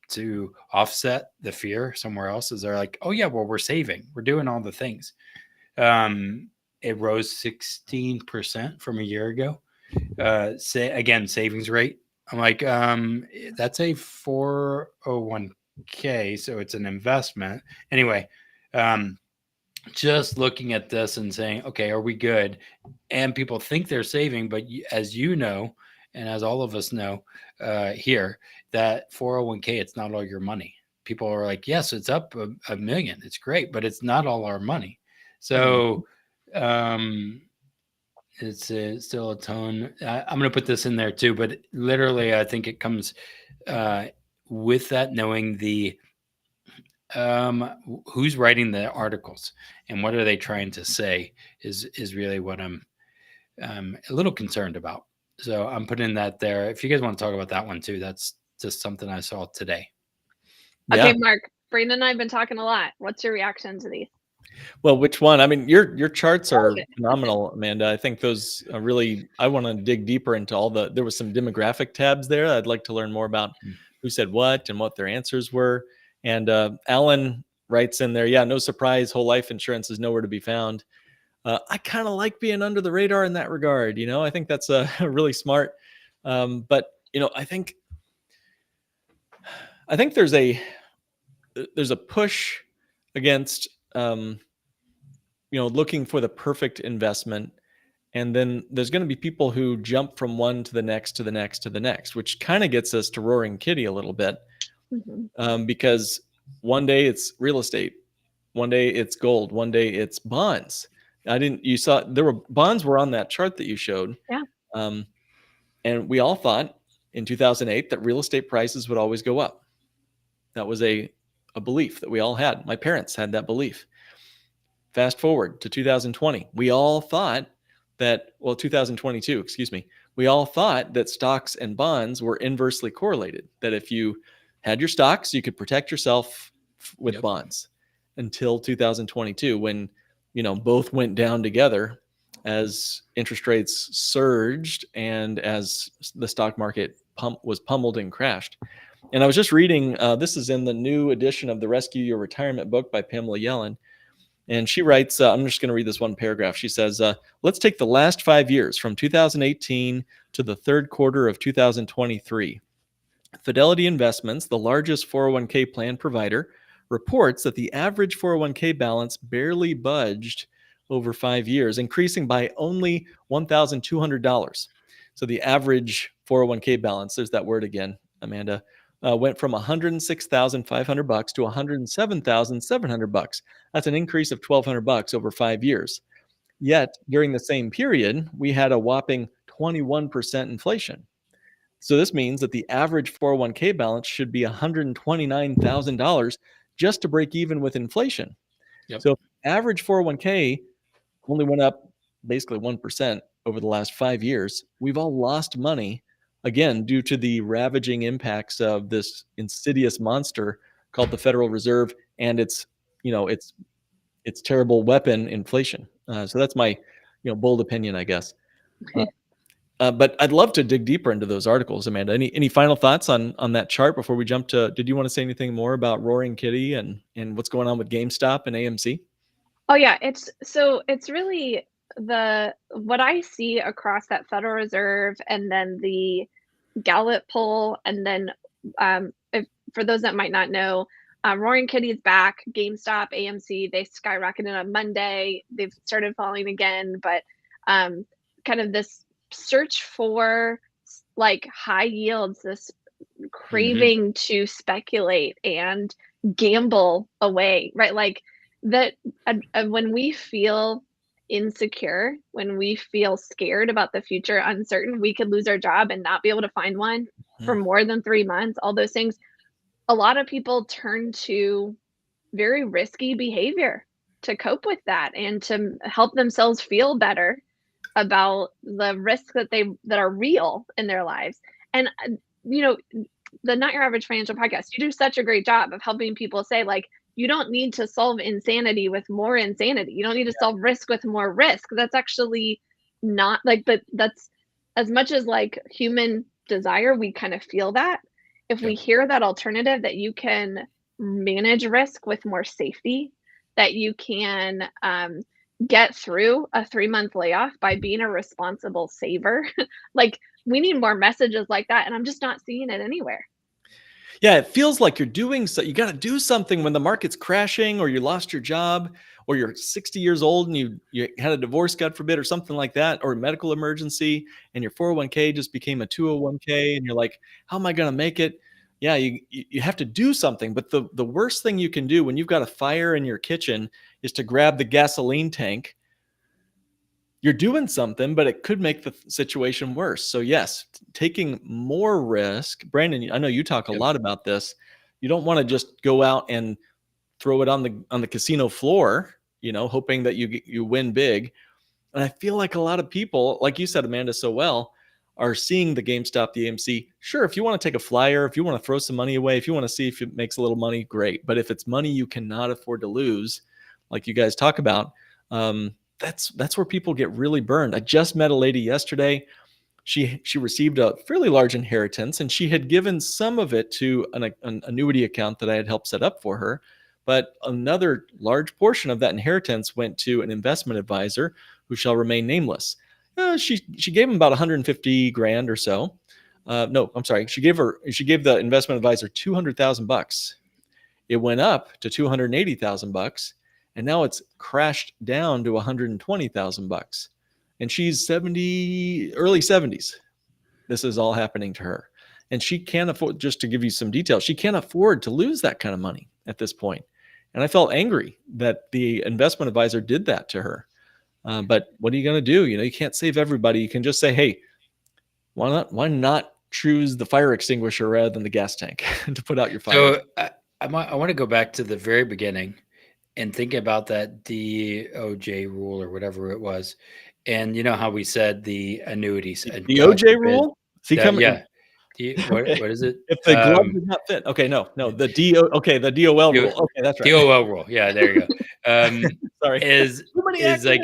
to offset the fear somewhere else. Is they're like, oh yeah, well, we're saving, we're doing all the things. It rose 16% from a year ago. Savings rate. I'm like, that's a 401k, so it's an investment. Anyway, just looking at this and saying, okay, are we good? And people think they're saving, but as you know, and as all of us know here, that 401k, it's not all your money. People are like, yes, it's up $1 million. It's great, but it's not all our money. So it's still a tone. I'm going to put this in there too, but literally, I think it comes with that, knowing the who's writing the articles and what are they trying to say is really what I'm a little concerned about. So I'm putting that there. If you guys want to talk about that one too, that's just something I saw today. Okay, Mark, Brandon and I have been talking a lot. What's your reaction to these? Well, which one? I mean, your charts are phenomenal, Amanda. I think those really, I want to dig deeper into there was some demographic tabs there. I'd like to learn more about who said what and what their answers were. And Alan writes in there, yeah, no surprise, whole life insurance is nowhere to be found. I kind of like being under the radar in that regard. I think that's really smart. But I think there's a push against looking for the perfect investment, and then there's going to be people who jump from one to the next to the next to the next, which kind of gets us to Roaring Kitty a little bit. Because one day it's real estate, one day it's gold, one day it's bonds. You saw bonds were on that chart that you showed. Yeah. And we all thought in 2008 that real estate prices would always go up. That was a belief that we all had. My parents had that belief. Fast forward to 2020. We all thought that, 2022, excuse me. We all thought that stocks and bonds were inversely correlated, that if you had your stocks, you could protect yourself with bonds, until 2022, when both went down together as interest rates surged and as the stock market was pummeled and crashed. And I was just reading, this is in the new edition of the Rescue Your Retirement book by Pamela Yellen. And she writes, I'm just going to read this one paragraph. She says, let's take the last 5 years from 2018 to the third quarter of 2023. Fidelity Investments, the largest 401k plan provider, reports that the average 401k balance barely budged over 5 years, increasing by only $1,200. So the average 401k balance, there's that word again, Amanda, went from $106,500 to $107,700. That's an increase of $1,200 over 5 years. Yet during the same period, we had a whopping 21% inflation. So this means that the average 401k balance should be $129,000 just to break even with inflation. Yep. So average 401k only went up basically 1% over the last 5 years. We've all lost money again due to the ravaging impacts of this insidious monster called the Federal Reserve and its terrible weapon, inflation. So that's my bold opinion, I guess. But I'd love to dig deeper into those articles, Amanda. Any final thoughts on that chart before we jump to? Did you want to say anything more about Roaring Kitty and what's going on with GameStop and AMC? Oh yeah, it's really what I see across that Federal Reserve and then the Gallup poll, and then if, for those that might not know, Roaring Kitty's back, GameStop, AMC, they skyrocketed on Monday. They've started falling again, but kind of this search for like high yields, this craving to speculate and gamble away, right? Like that when we feel insecure, when we feel scared about the future, uncertain, we could lose our job and not be able to find one for more than 3 months, all those things. A lot of people turn to very risky behavior to cope with that and to help themselves feel better about the risks that are real in their lives. And you know, the Not Your Average Financial Podcast, you do such a great job of helping people say, like, you don't need to solve insanity with more insanity. You don't need to solve risk with more risk. That's actually not like, but that's as much as like human desire, we kind of feel that. If we hear that alternative, that you can manage risk with more safety, that you can get through a 3-month layoff by being a responsible saver, like we need more messages like that. And I'm just not seeing it anywhere. Yeah, it feels like you're doing so. You got to do something when the market's crashing, or you lost your job, or you're 60 years old and you had a divorce, God forbid, or something like that, or a medical emergency, and your 401k just became a 201k, and you're like, how am I going to make it? Yeah, you have to do something. But the worst thing you can do when you've got a fire in your kitchen is to grab the gasoline tank. You're doing something, but it could make the situation worse. So yes, taking more risk. Brandon, I know you talk a lot about this. You don't want to just go out and throw it on the casino floor, hoping that you win big. And I feel like a lot of people, like you said, Amanda, so well, are seeing the GameStop, the AMC. Sure, if you want to take a flyer, if you want to throw some money away, if you want to see if it makes a little money, great. But if it's money you cannot afford to lose, like you guys talk about, that's where people get really burned. I just met a lady yesterday. She received a fairly large inheritance, and she had given some of it to an annuity account that I had helped set up for her. But another large portion of that inheritance went to an investment advisor who shall remain nameless. She gave him about 150 grand or so. No, I'm sorry. She gave the investment advisor $200,000. It went up to $280,000. And now it's crashed down to $120,000. And she's 70, early 70s. This is all happening to her. And she can't afford, just to give you some details, she can't afford to lose that kind of money at this point. And I felt angry that the investment advisor did that to her. But what are you going to do? You can't save everybody. You can just say, hey, why not choose the fire extinguisher rather than the gas tank to put out your fire? So I want to go back to the very beginning and think about that DOJ rule or whatever it was. And you know how we said the annuities. The OJ rule? Is he coming? Yeah. What is it? If the glove does not fit. Okay, no. The DOL rule. Okay, that's right. DOL rule. Yeah, there you go. Sorry. Is like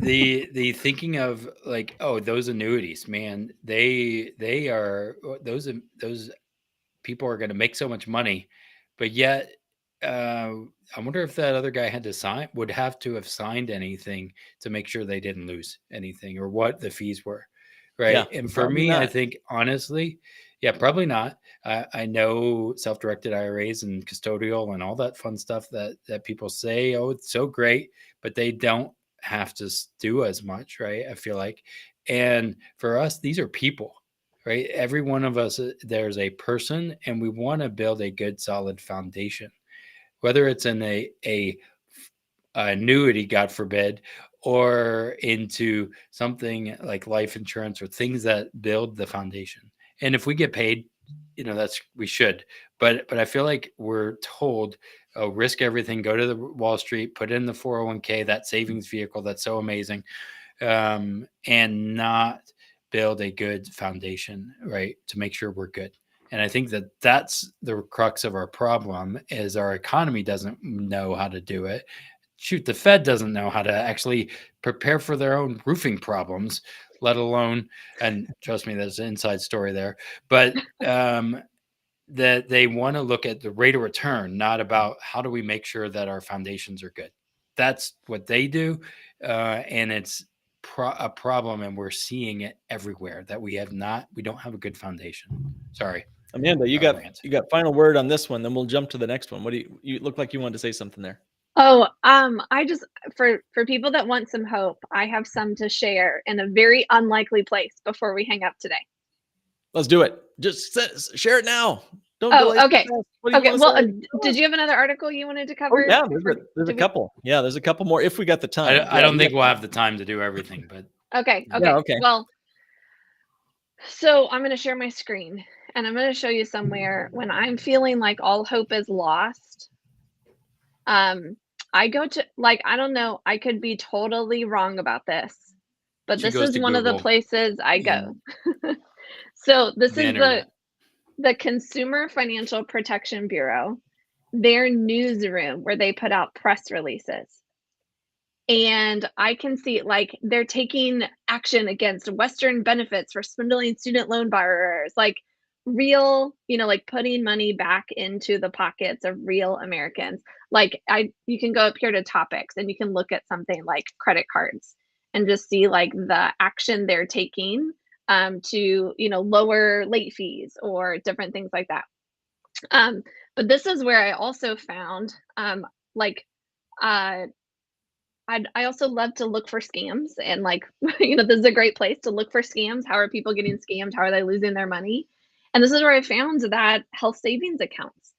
the thinking of like, oh, those annuities, man, they are those people are going to make so much money, but yet I wonder if that other guy would have to have signed anything to make sure they didn't lose anything, or what the fees were. Right. Yeah, and for me, I think honestly, yeah, probably not. I know self-directed IRAs and custodial and all that fun stuff that people say, oh, it's so great, but they don't have to do as much. Right. I feel like. And for us, these are people. Right. Every one of us, there's a person, and we want to build a good, solid foundation, whether it's in a annuity, God forbid, or into something like life insurance or things that build the foundation. And if we get paid, we should. But I feel like we're told, risk everything, go to the Wall Street, put in the 401k, that savings vehicle that's so amazing, and not build a good foundation, right, to make sure we're good. And I think that that's the crux of our problem, is our economy doesn't know how to do it. Shoot, the Fed doesn't know how to actually prepare for their own roofing problems, let alone, and trust me, there's an inside story there, but that they want to look at the rate of return, not about how do we make sure that our foundations are good. That's what they do. And it's a problem, and we're seeing it everywhere, that we don't have a good foundation. Sorry. Amanda, you got final word on this one, then we'll jump to the next one. What do you look like you wanted to say something there? Oh, I just, for people that want some hope, I have some to share in a very unlikely place before we hang up today. Let's do it. Just share it now. Don't delay. Okay. Okay. Well, did you have another article you wanted to cover? Oh, yeah, there's a couple. Yeah, there's a couple more if we got the time. I don't think we'll have the time to do everything, but okay. Yeah, okay. Well, so I'm going to share my screen, and I'm going to show you somewhere when I'm feeling like all hope is lost. I go to, like, I don't know, I could be totally wrong about this, but this is one of the places I go. So this is the Consumer Financial Protection Bureau, their newsroom where they put out press releases. And I can see, like, they're taking action against Western benefits for swindling student loan borrowers, like real, like putting money back into the pockets of real Americans. Like, you can go up here to topics and you can look at something like credit cards and just see like the action they're taking to, lower late fees or different things like that. But this is where I also found I also love to look for scams, and like, this is a great place to look for scams. How are people getting scammed? How are they losing their money? And this is where I found that health savings accounts,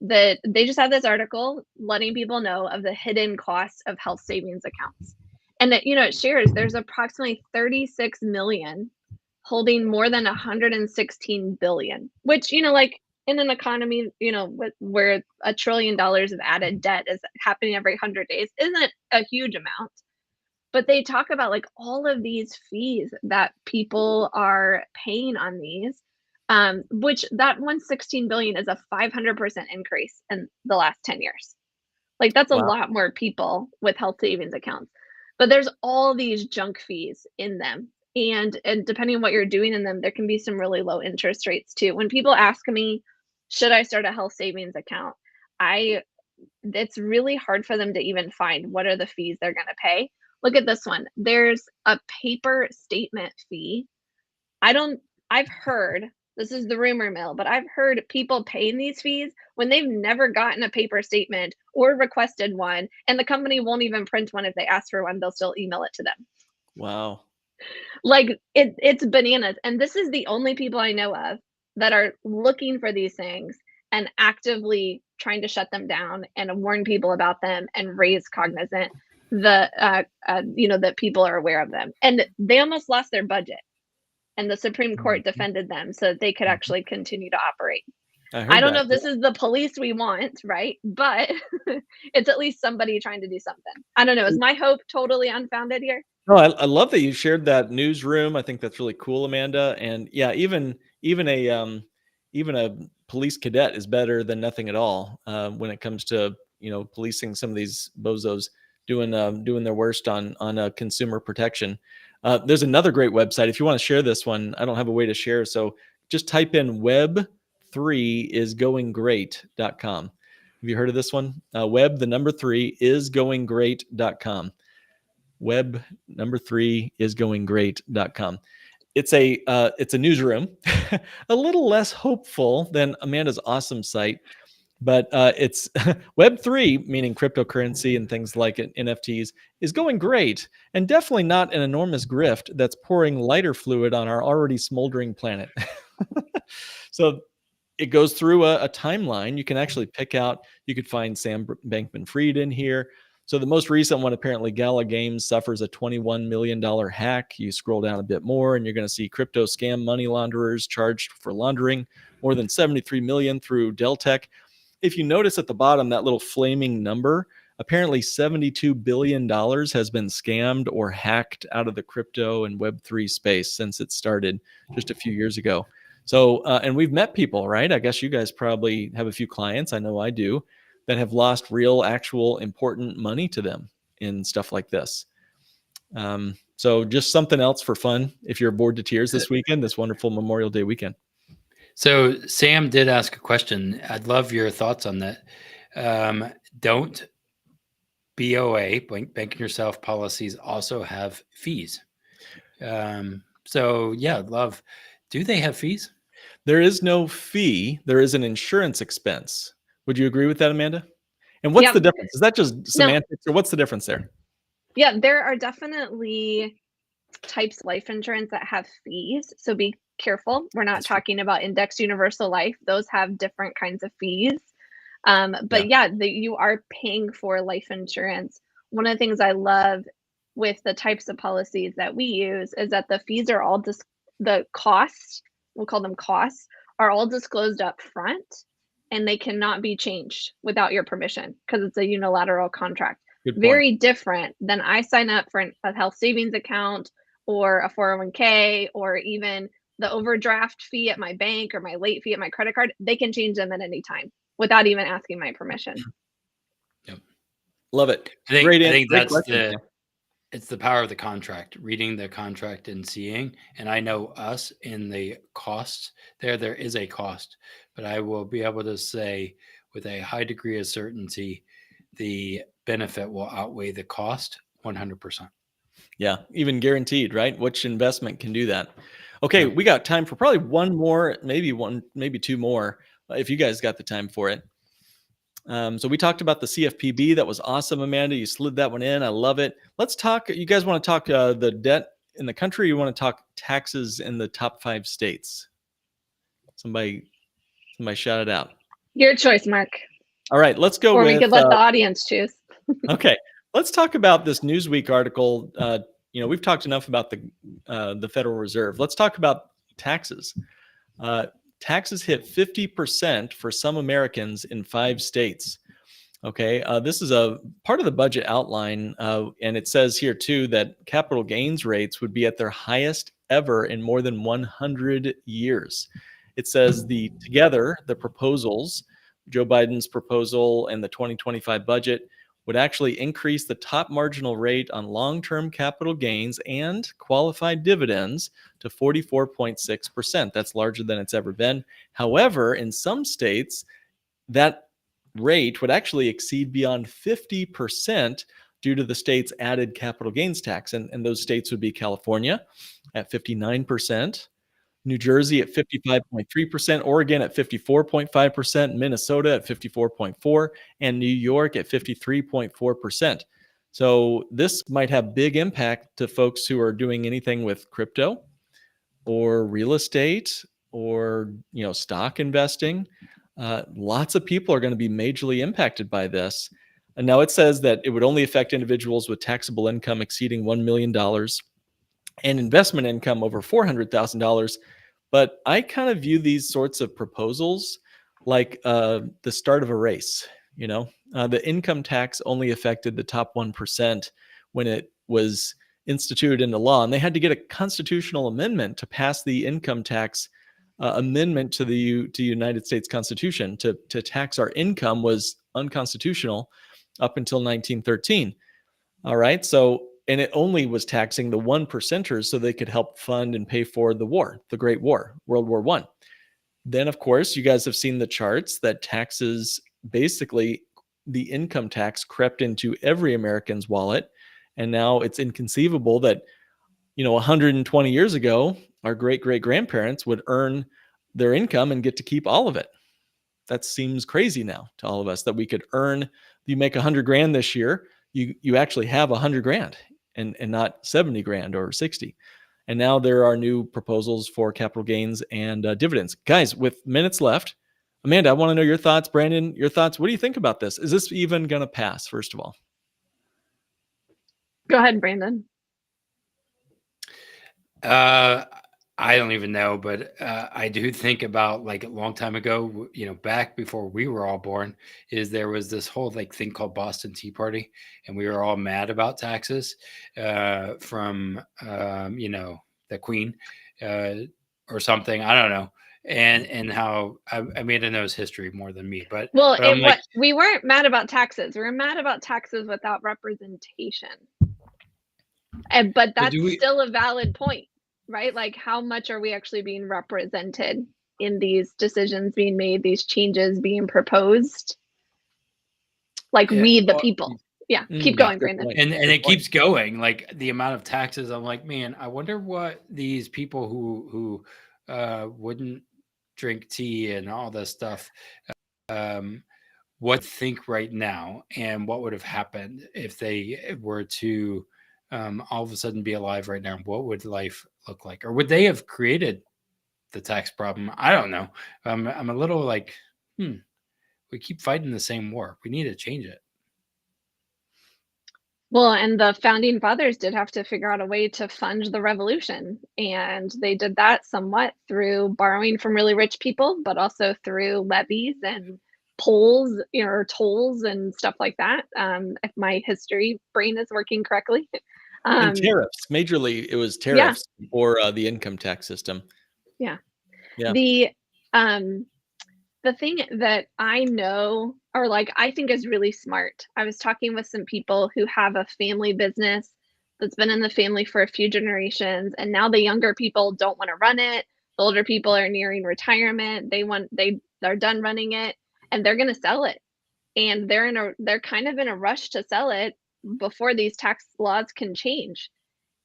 that they just had this article letting people know of the hidden costs of health savings accounts. And that, it shares there's approximately 36 million holding more than 116 billion, which, like in an economy, where $1 trillion of added debt is happening every 100 days, isn't a huge amount. But they talk about like all of these fees that people are paying on these, which that 116 billion is a 500% increase in the last 10 years. Like, that's a lot more people with health savings accounts. But there's all these junk fees in them. And depending on what you're doing in them, there can be some really low interest rates too. When people ask me, should I start a health savings account? It's really hard for them to even find what are the fees they're going to pay. Look at this one. There's a paper statement fee. I've heard, this is the rumor mill, but I've heard people paying these fees when they've never gotten a paper statement or requested one, and the company won't even print one. If they ask for one, they'll still email it to them. Wow. Like, it's bananas. And this is the only people I know of that are looking for these things and actively trying to shut them down and warn people about them and raise cognizant that people are aware of them. And they almost lost their budget, and the Supreme Court defended them so that they could actually continue to operate. I don't know if this is the police we want, right? But it's at least somebody trying to do something. I don't know. Is my hope totally unfounded here? No, I love that you shared that newsroom. I think that's really cool, Amanda. And yeah, even a police cadet is better than nothing at all when it comes to policing some of these bozos doing their worst on consumer protection. There's another great website. If you want to share this one, I don't have a way to share, so just type in web3isgoinggreat.com. Have you heard of this one? web3isgoinggreat.com. web3isgoinggreat.com. It's a newsroom, a little less hopeful than Amanda's awesome site, but it's Web3, meaning cryptocurrency and things like it, NFTs, is going great, and definitely not an enormous grift that's pouring lighter fluid on our already smoldering planet. So it goes through a timeline. You can actually pick out, you could find Sam Bankman-Fried in here. So the most recent one, apparently Gala Games suffers a $21 million hack. You scroll down a bit more and you're going to see crypto scam money launderers charged for laundering more than 73 million through Deltec. If you notice at the bottom, that little flaming number, apparently $72 billion has been scammed or hacked out of the crypto and Web3 space since it started just a few years ago. So, and we've met people, right? I guess you guys probably have a few clients, I know I do, that have lost real, actual, important money to them in stuff like this. So just something else for fun if you're bored to tears this weekend, this wonderful Memorial Day weekend. So Sam did ask a question. I'd love your thoughts on that. Don't BOA, banking yourself policies, also have fees? So yeah, love. Do they have fees? There is no fee. There is an insurance expense. Would you agree with that, Amanda? And what's the difference? Is that just semantics, or what's the difference there? Yeah, there are definitely types of life insurance that have fees. So be careful. We're not talking about Index Universal Life. Those have different kinds of fees. But you are paying for life insurance. One of the things I love with the types of policies that we use is that the fees are all the costs, we'll call them costs, are all disclosed up front, and they cannot be changed without your permission because it's a unilateral contract. Very different than I sign up for a health savings account or a 401k or even the overdraft fee at my bank or my late fee at my credit card. They can change them at any time without even asking my permission. Yep. Love it. I think that's it's the power of the contract, reading the contract and seeing. And I know us in the costs there is a cost, but I will be able to say with a high degree of certainty, the benefit will outweigh the cost 100%. Yeah, even guaranteed, right? Which investment can do that? Okay, we got time for probably one more, maybe two more, if you guys got the time for it. So we talked about the CFPB. That was awesome, Amanda. You slid that one in. I love it. Let's talk. You guys want to talk the debt in the country? Or you want to talk taxes in the top 5 states? Somebody shout it out. Your choice, Mark. All right, let's go. Or we could let the audience choose. Okay, let's talk about this Newsweek article. We've talked enough about the Federal Reserve. Let's talk about taxes. Taxes hit 50% for some Americans in 5 states. Okay, this is a part of the budget outline, and it says here too that capital gains rates would be at their highest ever in more than 100 years. It says the proposals, Joe Biden's proposal and the 2025 budget, would actually increase the top marginal rate on long-term capital gains and qualified dividends to 44.6%. That's larger than it's ever been. However, in some states, that rate would actually exceed beyond 50% due to the state's added capital gains tax. And those states would be California at 59%, New Jersey at 55.3%, Oregon at 54.5%, Minnesota at 54.4%, and New York at 53.4%. So this might have big impact to folks who are doing anything with crypto or real estate or stock investing. Lots of people are going to be majorly impacted by this. And now it says that it would only affect individuals with taxable income exceeding $1 million and investment income over $400,000. But I kind of view these sorts of proposals like the start of a race. The income tax only affected the top 1% when it was instituted into law, and they had to get a constitutional amendment to pass the income tax amendment to the United States Constitution. To tax our income was unconstitutional up until 1913. All right, and it only was taxing the 1%ers so they could help fund and pay for the war, the Great War, World War I. Then, of course, you guys have seen the charts that taxes, basically the income tax crept into every American's wallet. And now it's inconceivable that, 120 years ago, our great-great-grandparents would earn their income and get to keep all of it. That seems crazy now to all of us that we could earn, you make $100,000 this year, you actually have $100,000. And not 70 grand or 60. And now there are new proposals for capital gains and dividends. Guys, with minutes left, Amanda, I want to know your thoughts. Brandon, your thoughts. What do you think about this? Is this even going to pass, first of all? Go ahead, Brandon. I don't even know, but I do think about like a long time ago, back before we were all born, is there was this whole like thing called Boston Tea Party, and we were all mad about taxes from the Queen or something. I don't know, and how Amanda knows history more than me, but I'm like, we weren't mad about taxes. We were mad about taxes without representation. But that's still a valid point, right? Like, how much are we actually being represented in these decisions being made, these changes being proposed? Like, we, the people. Yeah, keep going, Brandon. And it keeps going. Like the amount of taxes, I'm like, man, I wonder what these people who wouldn't drink tea and all this stuff, what think right now, and what would have happened if they were to all of a sudden be alive right now. What would life look like? Or would they have created the tax problem? I don't know. I'm a little like, we keep fighting the same war. We need to change it. Well, and the founding fathers did have to figure out a way to fund the revolution. And they did that somewhat through borrowing from really rich people, but also through levies and tolls and stuff like that. If my history brain is working correctly. And tariffs, majorly, it was tariffs or the income tax system. Yeah. Yeah. The thing that I know, or like I think is really smart. I was talking with some people who have a family business that's been in the family for a few generations, and now the younger people don't want to run it. The older people are nearing retirement. They're done running it, and they're going to sell it. And they're kind of in a rush to sell it before these tax laws can change.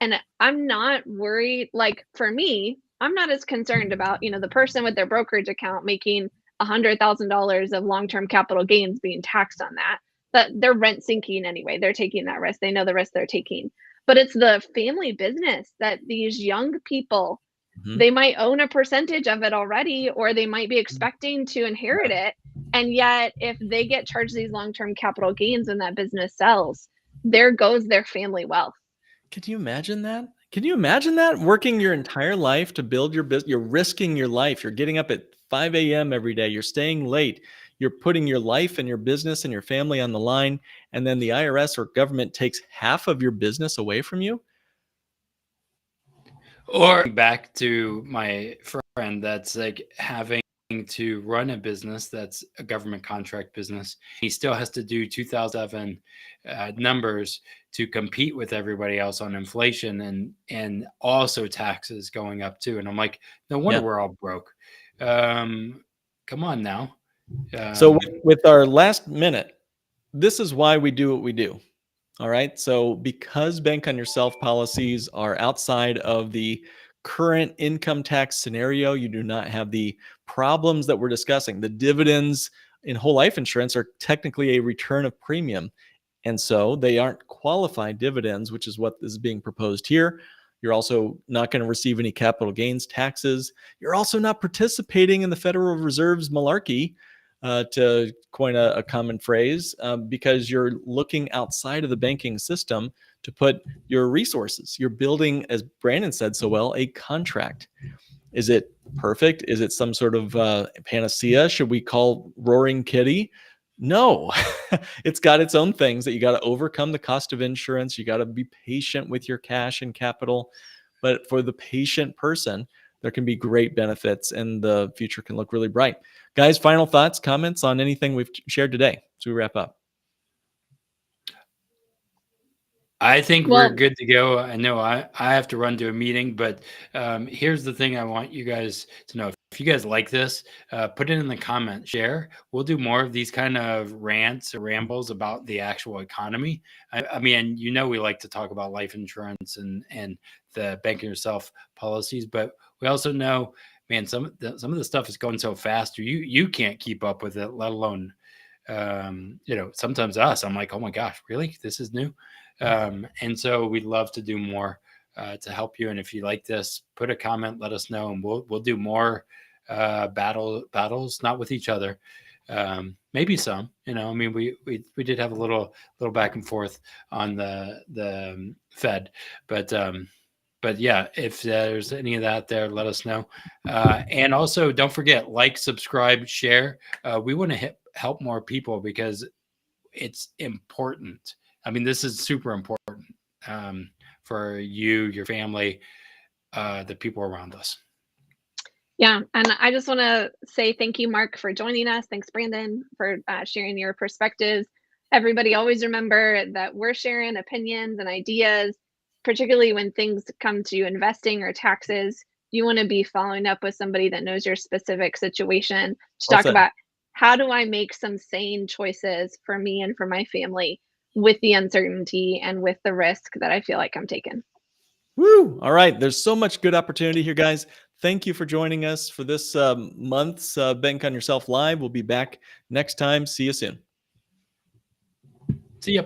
And I'm not worried. Like, for me, I'm not as concerned about, the person with their brokerage account making $100,000 of long-term capital gains being taxed on that. But they're rent sinking anyway. They're taking that risk. They know the risk they're taking. But it's the family business that these young people, they might own a percentage of it already, or they might be expecting to inherit it. And yet, if they get charged these long-term capital gains when that business sells, there goes their family wealth. Can you imagine that? Can you imagine that? Working your entire life to build your business, you're risking your life. You're getting up at 5 a.m. every day. You're staying late. You're putting your life and your business and your family on the line. And then the IRS or government takes half of your business away from you. Or back to my friend that's like having to run a business that's a government contract business. He still has to do 2007 numbers to compete with everybody else on inflation and also taxes going up too. And I'm like, no wonder we're all broke. Come on now. So with our last minute, this is why we do what we do. All right. So because Bank on Yourself policies are outside of the current income tax scenario, you do not have the problems that we're discussing. The dividends in whole life insurance are technically a return of premium. And so they aren't qualified dividends, which is what is being proposed here. You're also not going to receive any capital gains taxes. You're also not participating in the Federal Reserve's malarkey, to coin a common phrase, because you're looking outside of the banking system to put your resources. You're building, as Brandon said so well, a contract. Is it perfect? Is it some sort of panacea? Should we call Roaring Kitty? No, it's got its own things that you got to overcome the cost of insurance. You got to be patient with your cash and capital. But for the patient person, there can be great benefits and the future can look really bright. Guys, final thoughts, comments on anything we've shared today as we wrap up? I think we're good to go. I know I have to run to a meeting, but here's the thing I want you guys to know. If you guys like this, put it in the comments, share. We'll do more of these kind of rants or rambles about the actual economy. I mean, we like to talk about life insurance and the Bank on Yourself policies, but we also know, man, some of the stuff is going so fast, you can't keep up with it, let alone, sometimes us. I'm like, oh my gosh, really? This is new. And so we'd love to do more to help you. And if you like this, put a comment, let us know, and we'll do more battles, not with each other, Maybe some, I mean, we did have a little back and forth on the Fed, but yeah, if there's any of that there, let us know. And also don't forget, like, subscribe, share. We want to help more people because it's important. I mean, this is super important for you, your family, the people around us. Yeah, and I just want to say thank you, Mark, for joining us. Thanks, Brandon, for sharing your perspectives. Everybody, always remember that we're sharing opinions and ideas, particularly when things come to investing or taxes. You want to be following up with somebody that knows your specific situation to Well talk said. about how do I make some sane choices for me and for my family with the uncertainty and with the risk that I feel like I'm taking. Woo! All right. There's so much good opportunity here, guys. Thank you for joining us for this month's Bank on Yourself Live. We'll be back next time. See you soon. See ya.